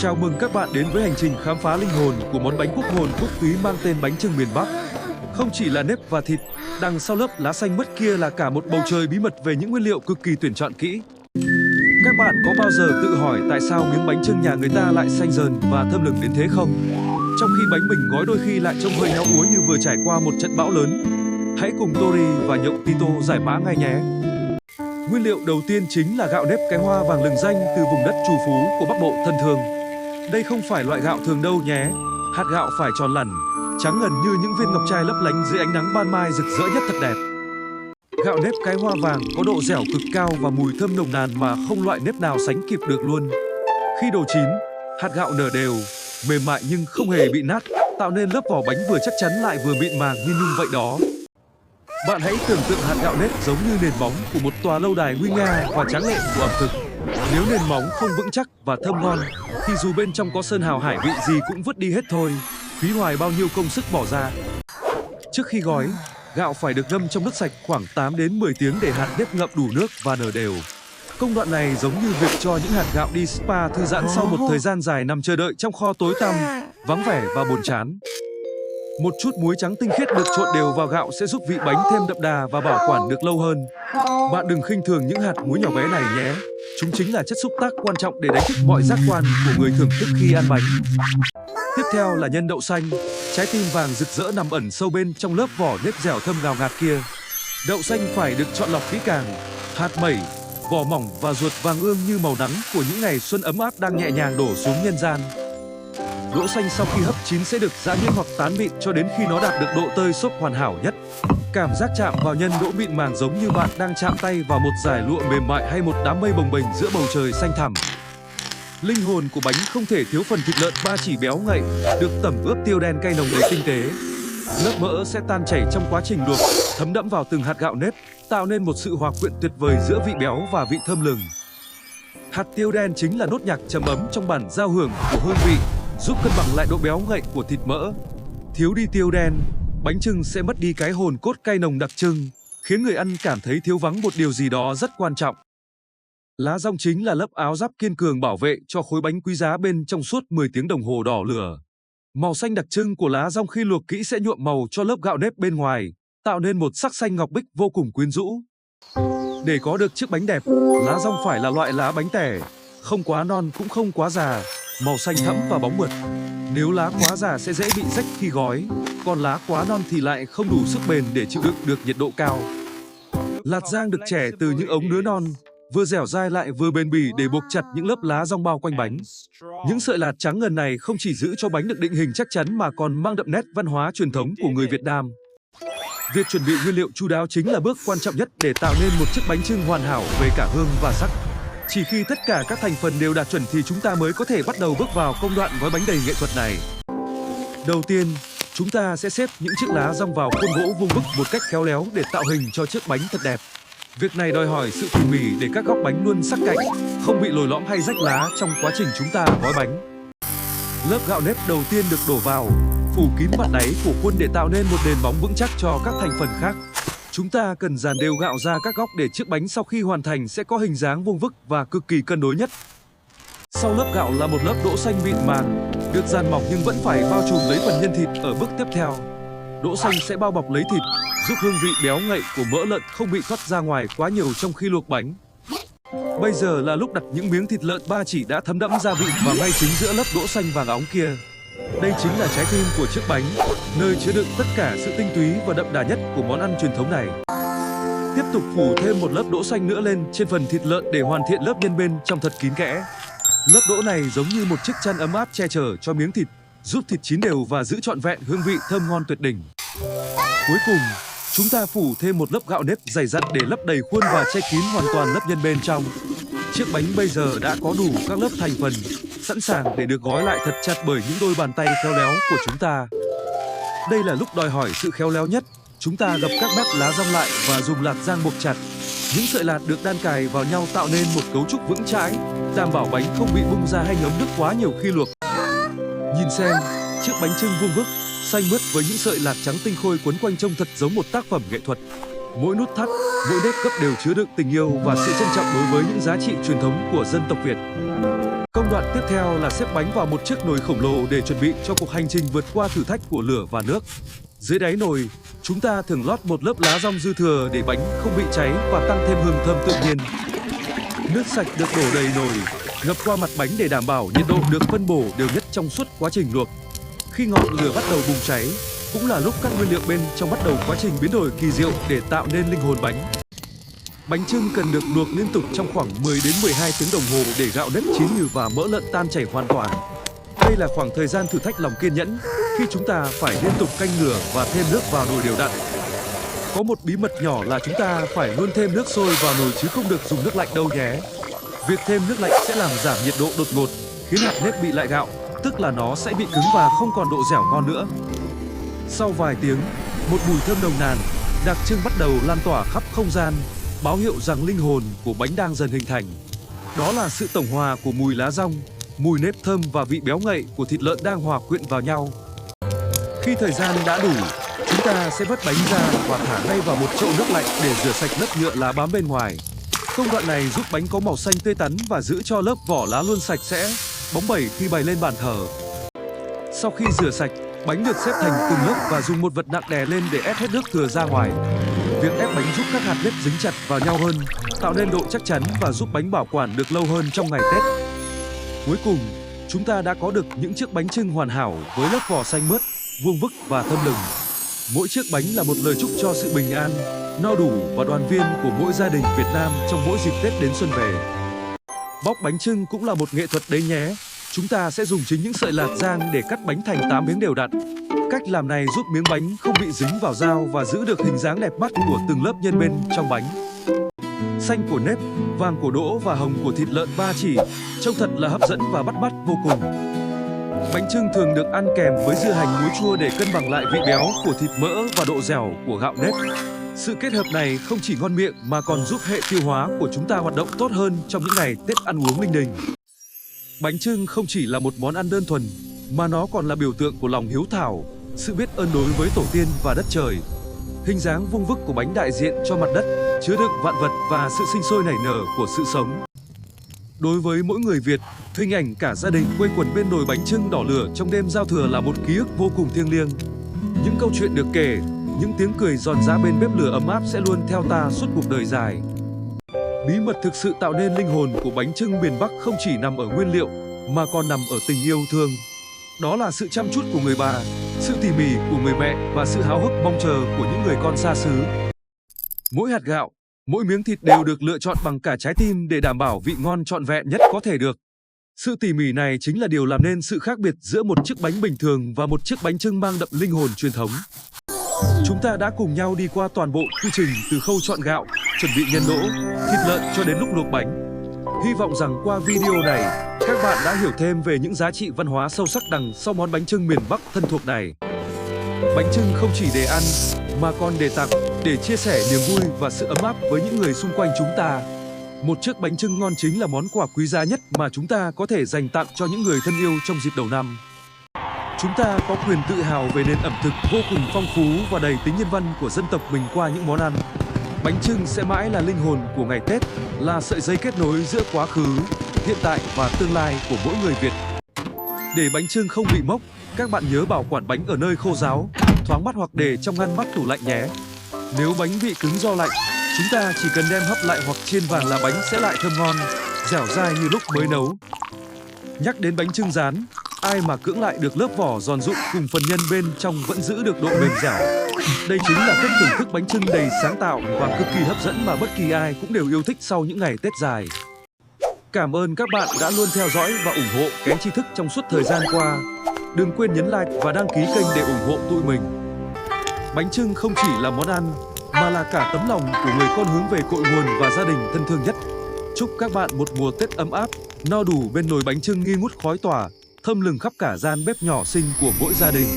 Chào mừng các bạn đến với hành trình khám phá linh hồn của món bánh quốc hồn quốc túy mang tên bánh chưng miền Bắc. Không chỉ là nếp và thịt, đằng sau lớp lá xanh mướt kia là cả một bầu trời bí mật về những nguyên liệu cực kỳ tuyển chọn kỹ. Các bạn có bao giờ tự hỏi tại sao miếng bánh chưng nhà người ta lại xanh dờn và thơm lừng đến thế không? Trong khi bánh mình gói đôi khi lại trông hơi héo úa như vừa trải qua một trận bão lớn. Hãy cùng Tori và nhậu Tito giải mã ngay nhé! Nguyên liệu đầu tiên chính là gạo nếp cái hoa vàng lừng danh từ vùng đất trù phú của Bắc Bộ thân thương. Đây không phải loại gạo thường đâu nhé. Hạt gạo phải tròn lẳn, trắng ngần như những viên ngọc trai lấp lánh dưới ánh nắng ban mai rực rỡ nhất thật đẹp. Gạo nếp cái hoa vàng có độ dẻo cực cao và mùi thơm nồng nàn mà không loại nếp nào sánh kịp được luôn. Khi đồ chín, hạt gạo nở đều, mềm mại nhưng không hề bị nát, tạo nên lớp vỏ bánh vừa chắc chắn lại vừa mịn màng như nhung vậy đó. Bạn hãy tưởng tượng hạt gạo nếp giống như nền móng của một tòa lâu đài nguy nga và tráng lệ của ẩm thực. Nếu nền móng không vững chắc và thơm ngon, thì dù bên trong có sơn hào hải vị gì cũng vứt đi hết thôi, phí hoài bao nhiêu công sức bỏ ra. Trước khi gói, gạo phải được ngâm trong nước sạch khoảng 8 đến 10 tiếng để hạt nếp ngậm đủ nước và nở đều. Công đoạn này giống như việc cho những hạt gạo đi spa thư giãn sau một thời gian dài nằm chờ đợi trong kho tối tăm, vắng vẻ và buồn chán. Một chút muối trắng tinh khiết được trộn đều vào gạo sẽ giúp vị bánh thêm đậm đà và bảo quản được lâu hơn. Bạn đừng khinh thường những hạt muối nhỏ bé này nhé. Chúng chính là chất xúc tác quan trọng để đánh thức mọi giác quan của người thưởng thức khi ăn bánh. Tiếp theo là nhân đậu xanh, trái tim vàng rực rỡ nằm ẩn sâu bên trong lớp vỏ nếp dẻo thơm ngào ngạt kia. Đậu xanh phải được chọn lọc kỹ càng, hạt mẩy, vỏ mỏng và ruột vàng ươm như màu nắng của những ngày xuân ấm áp đang nhẹ nhàng đổ xuống nhân gian. Đỗ xanh sau khi hấp chín sẽ được giã nhuyễn hoặc tán mịn cho đến khi nó đạt được độ tơi xốp hoàn hảo nhất. Cảm giác chạm vào nhân đỗ mịn màng giống như bạn đang chạm tay vào một dải lụa mềm mại hay một đám mây bồng bềnh giữa bầu trời xanh thẳm. Linh hồn của bánh không thể thiếu phần thịt lợn ba chỉ béo ngậy, được tẩm ướp tiêu đen cay nồng đầy tinh tế. Lớp mỡ sẽ tan chảy trong quá trình luộc, thấm đẫm vào từng hạt gạo nếp, tạo nên một sự hòa quyện tuyệt vời giữa vị béo và vị thơm lừng. Hạt tiêu đen chính là nốt nhạc trầm ấm trong bản giao hưởng của hương vị, giúp cân bằng lại độ béo ngậy của thịt mỡ. Thiếu đi tiêu đen, bánh chưng sẽ mất đi cái hồn cốt cay nồng đặc trưng, khiến người ăn cảm thấy thiếu vắng một điều gì đó rất quan trọng. Lá dong chính là lớp áo giáp kiên cường bảo vệ cho khối bánh quý giá bên trong suốt 10 tiếng đồng hồ đỏ lửa. Màu xanh đặc trưng của lá dong khi luộc kỹ sẽ nhuộm màu cho lớp gạo nếp bên ngoài, tạo nên một sắc xanh ngọc bích vô cùng quyến rũ. Để có được chiếc bánh đẹp, lá dong phải là loại lá bánh tẻ, không quá non cũng không quá già, màu xanh thẫm và bóng mượt. Nếu lá quá già sẽ dễ bị rách khi gói, còn lá quá non thì lại không đủ sức bền để chịu đựng được nhiệt độ cao. Lạt rang được chẻ từ những ống nứa non, vừa dẻo dai lại vừa bền bỉ để buộc chặt những lớp lá dong bao quanh bánh. Những sợi lạt trắng ngần này không chỉ giữ cho bánh được định hình chắc chắn mà còn mang đậm nét văn hóa truyền thống của người Việt Nam. Việc chuẩn bị nguyên liệu chu đáo chính là bước quan trọng nhất để tạo nên một chiếc bánh chưng hoàn hảo về cả hương và sắc. Chỉ khi tất cả các thành phần đều đạt chuẩn thì chúng ta mới có thể bắt đầu bước vào công đoạn gói bánh đầy nghệ thuật này. Đầu tiên, chúng ta sẽ xếp những chiếc lá dong vào khuôn gỗ vuông vức một cách khéo léo để tạo hình cho chiếc bánh thật đẹp. Việc này đòi hỏi sự tỉ mỉ để các góc bánh luôn sắc cạnh, không bị lồi lõm hay rách lá trong quá trình chúng ta gói bánh. Lớp gạo nếp đầu tiên được đổ vào, phủ kín mặt đáy của khuôn để tạo nên một nền móng vững chắc cho các thành phần khác. Chúng ta cần dàn đều gạo ra các góc để chiếc bánh sau khi hoàn thành sẽ có hình dáng vuông vức và cực kỳ cân đối nhất. Sau lớp gạo là một lớp đỗ xanh mịn màng, được dàn mỏng nhưng vẫn phải bao trùm lấy phần nhân thịt ở bước tiếp theo. Đỗ xanh sẽ bao bọc lấy thịt, giúp hương vị béo ngậy của mỡ lợn không bị thoát ra ngoài quá nhiều trong khi luộc bánh. Bây giờ là lúc đặt những miếng thịt lợn ba chỉ đã thấm đẫm gia vị vào ngay chính giữa lớp đỗ xanh vàng óng kia. Đây chính là trái tim của chiếc bánh, nơi chứa đựng tất cả sự tinh túy và đậm đà nhất của món ăn truyền thống này. Tiếp tục phủ thêm một lớp đỗ xanh nữa lên trên phần thịt lợn để hoàn thiện lớp nhân bên trong thật kín kẽ. Lớp đỗ này giống như một chiếc chăn ấm áp che chở cho miếng thịt, giúp thịt chín đều và giữ trọn vẹn hương vị thơm ngon tuyệt đỉnh. Cuối cùng, chúng ta phủ thêm một lớp gạo nếp dày dặn để lấp đầy khuôn và che kín hoàn toàn lớp nhân bên trong. Chiếc bánh bây giờ đã có đủ các lớp thành phần, sẵn sàng để được gói lại thật chặt bởi những đôi bàn tay khéo léo của chúng ta. Đây là lúc đòi hỏi sự khéo léo nhất. Chúng ta gập các mép lá dong lại và dùng lạt rang buộc chặt. Những sợi lạt được đan cài vào nhau tạo nên một cấu trúc vững chãi, đảm bảo bánh không bị bung ra hay ngấm nước quá nhiều khi luộc. Nhìn xem, chiếc bánh chưng vuông vức, xanh mướt với những sợi lạt trắng tinh khôi quấn quanh trông thật giống một tác phẩm nghệ thuật. Mỗi nút thắt, mỗi nếp gấp đều chứa đựng tình yêu và sự trân trọng đối với những giá trị truyền thống của dân tộc Việt. Công đoạn tiếp theo là xếp bánh vào một chiếc nồi khổng lồ để chuẩn bị cho cuộc hành trình vượt qua thử thách của lửa và nước. Dưới đáy nồi, chúng ta thường lót một lớp lá dong dư thừa để bánh không bị cháy và tăng thêm hương thơm tự nhiên. Nước sạch được đổ đầy nồi, ngập qua mặt bánh để đảm bảo nhiệt độ được phân bổ đều nhất trong suốt quá trình luộc. Khi ngọn lửa bắt đầu bùng cháy, cũng là lúc các nguyên liệu bên trong bắt đầu quá trình biến đổi kỳ diệu để tạo nên linh hồn bánh. Bánh chưng cần được luộc liên tục trong khoảng 10 đến 12 tiếng đồng hồ để gạo nếp chín nhừ và mỡ lợn tan chảy hoàn toàn. Đây là khoảng thời gian thử thách lòng kiên nhẫn khi chúng ta phải liên tục canh lửa và thêm nước vào nồi đều đặn. Có một bí mật nhỏ là chúng ta phải luôn thêm nước sôi vào nồi chứ không được dùng nước lạnh đâu nhé. Việc thêm nước lạnh sẽ làm giảm nhiệt độ đột ngột, khiến hạt nếp bị lại gạo, tức là nó sẽ bị cứng và không còn độ dẻo ngon nữa. Sau vài tiếng, một mùi thơm nồng nàn, đặc trưng bắt đầu lan tỏa khắp không gian, báo hiệu rằng linh hồn của bánh đang dần hình thành. Đó là sự tổng hòa của mùi lá dong, mùi nếp thơm và vị béo ngậy của thịt lợn đang hòa quyện vào nhau. Khi thời gian đã đủ, chúng ta sẽ vớt bánh ra và thả ngay vào một chậu nước lạnh để rửa sạch lớp nhựa lá bám bên ngoài. Công đoạn này giúp bánh có màu xanh tươi tắn và giữ cho lớp vỏ lá luôn sạch sẽ, bóng bẩy khi bày lên bàn thờ. Sau khi rửa sạch, bánh được xếp thành từng lớp và dùng một vật nặng đè lên để ép hết nước thừa ra ngoài. Việc ép bánh giúp các hạt nếp dính chặt vào nhau hơn, tạo nên độ chắc chắn và giúp bánh bảo quản được lâu hơn trong ngày Tết. Cuối cùng, chúng ta đã có được những chiếc bánh chưng hoàn hảo với lớp vỏ xanh mướt, vuông vức và thơm lừng. Mỗi chiếc bánh là một lời chúc cho sự bình an, no đủ và đoàn viên của mỗi gia đình Việt Nam trong mỗi dịp Tết đến xuân về. Bóc bánh chưng cũng là một nghệ thuật đấy nhé. Chúng ta sẽ dùng chính những sợi lạt rang để cắt bánh thành 8 miếng đều đặn. Cách làm này giúp miếng bánh không bị dính vào dao và giữ được hình dáng đẹp mắt của từng lớp nhân bên trong bánh. Xanh của nếp, vàng của đỗ và hồng của thịt lợn ba chỉ, trông thật là hấp dẫn và bắt mắt vô cùng. Bánh chưng thường được ăn kèm với dưa hành muối chua để cân bằng lại vị béo của thịt mỡ và độ dẻo của gạo nếp. Sự kết hợp này không chỉ ngon miệng mà còn giúp hệ tiêu hóa của chúng ta hoạt động tốt hơn trong những ngày Tết ăn uống linh đình. Bánh chưng không chỉ là một món ăn đơn thuần, mà nó còn là biểu tượng của lòng hiếu thảo, sự biết ơn đối với tổ tiên và đất trời. Hình dáng vuông vức của bánh đại diện cho mặt đất, chứa đựng vạn vật và sự sinh sôi nảy nở của sự sống. Đối với mỗi người Việt, hình ảnh cả gia đình quây quần bên nồi bánh chưng đỏ lửa trong đêm giao thừa là một ký ức vô cùng thiêng liêng. Những câu chuyện được kể, những tiếng cười giòn giã bên bếp lửa ấm áp sẽ luôn theo ta suốt cuộc đời dài. Bí mật thực sự tạo nên linh hồn của bánh chưng miền Bắc không chỉ nằm ở nguyên liệu, mà còn nằm ở tình yêu thương. Đó là sự chăm chút của người bà, sự tỉ mỉ của người mẹ và sự háo hức mong chờ của những người con xa xứ. Mỗi hạt gạo, mỗi miếng thịt đều được lựa chọn bằng cả trái tim để đảm bảo vị ngon trọn vẹn nhất có thể được. Sự tỉ mỉ này chính là điều làm nên sự khác biệt giữa một chiếc bánh bình thường và một chiếc bánh chưng mang đậm linh hồn truyền thống. Chúng ta đã cùng nhau đi qua toàn bộ quy trình từ khâu chọn gạo, chuẩn bị nhân đỗ, thịt lợn cho đến lúc luộc bánh. Hy vọng rằng qua video này, các bạn đã hiểu thêm về những giá trị văn hóa sâu sắc đằng sau món bánh chưng miền Bắc thân thuộc này. Bánh chưng không chỉ để ăn, mà còn để tặng, để chia sẻ niềm vui và sự ấm áp với những người xung quanh chúng ta. Một chiếc bánh chưng ngon chính là món quà quý giá nhất mà chúng ta có thể dành tặng cho những người thân yêu trong dịp đầu năm. Chúng ta có quyền tự hào về nền ẩm thực vô cùng phong phú và đầy tính nhân văn của dân tộc mình qua những món ăn. Bánh chưng sẽ mãi là linh hồn của ngày Tết, là sợi dây kết nối giữa quá khứ, hiện tại và tương lai của mỗi người Việt. Để bánh chưng không bị mốc, các bạn nhớ bảo quản bánh ở nơi khô ráo, thoáng mát hoặc để trong ngăn mát tủ lạnh nhé. Nếu bánh bị cứng do lạnh, chúng ta chỉ cần đem hấp lại hoặc chiên vàng là bánh sẽ lại thơm ngon, dẻo dai như lúc mới nấu. Nhắc đến bánh chưng rán, ai mà cưỡng lại được lớp vỏ giòn rụm cùng phần nhân bên trong vẫn giữ được độ mềm dẻo. Đây chính là cách thưởng thức bánh chưng đầy sáng tạo và cực kỳ hấp dẫn mà bất kỳ ai cũng đều yêu thích sau những ngày Tết dài. Cảm ơn các bạn đã luôn theo dõi và ủng hộ Kén Tri Thức trong suốt thời gian qua. Đừng quên nhấn like và đăng ký kênh để ủng hộ tụi mình. Bánh chưng không chỉ là món ăn, mà là cả tấm lòng của người con hướng về cội nguồn và gia đình thân thương nhất. Chúc các bạn một mùa Tết ấm áp, no đủ bên nồi bánh chưng nghi ngút khói tỏa, thơm lừng khắp cả gian bếp nhỏ xinh của mỗi gia đình.